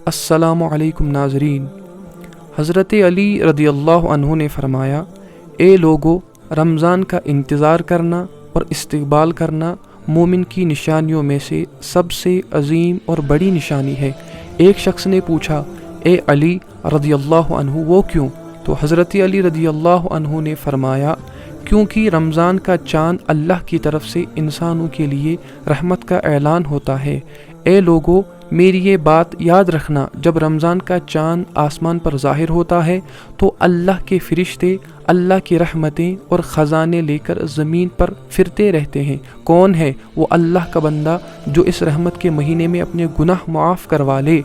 السلام علیکم ناظرین۔ حضرت علی رضی اللہ عنہ نے فرمایا، اے لوگو، رمضان کا انتظار کرنا اور استقبال کرنا مومن کی نشانیوں میں سے سب سے عظیم اور بڑی نشانی ہے۔ ایک شخص نے پوچھا، اے علی رضی اللہ عنہ، وہ کیوں؟ تو حضرت علی رضی اللہ عنہ نے فرمایا، کیونکہ رمضان کا چاند اللہ کی طرف سے انسانوں کے لیے رحمت کا اعلان ہوتا ہے۔ اے لوگو، میری یہ بات یاد رکھنا، جب رمضان کا چاند آسمان پر ظاہر ہوتا ہے تو اللہ کے فرشتے اللہ کی رحمتیں اور خزانے لے کر زمین پر پھرتے رہتے ہیں۔ کون ہے وہ اللہ کا بندہ جو اس رحمت کے مہینے میں اپنے گناہ معاف کروا لے،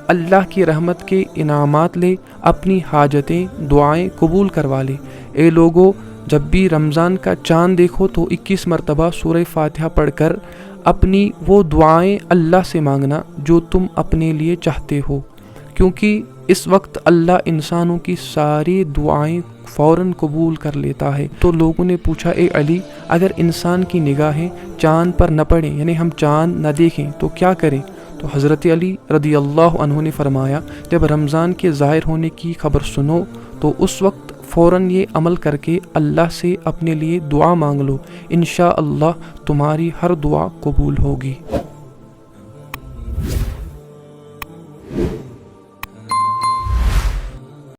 اللہ کی رحمت کے انعامات لے، اپنی حاجتیں دعائیں قبول کروا لے۔ اے لوگو، جب بھی رمضان کا چاند دیکھو تو 21 مرتبہ سورہ فاتحہ پڑھ کر اپنی وہ دعائیں اللہ سے مانگنا جو تم اپنے لیے چاہتے ہو، کیونکہ اس وقت اللہ انسانوں کی ساری دعائیں فوراً قبول کر لیتا ہے۔ تو لوگوں نے پوچھا، اے علی، اگر انسان کی نگاہیں چاند پر نہ پڑیں، یعنی ہم چاند نہ دیکھیں تو کیا کریں؟ تو حضرت علی رضی اللہ عنہ نے فرمایا، جب رمضان کے ظاہر ہونے کی خبر سنو تو اس وقت فوراً یہ عمل کر کے اللہ سے اپنے لیے دعا مانگ لو، انشاءاللہ تمہاری ہر دعا قبول ہوگی۔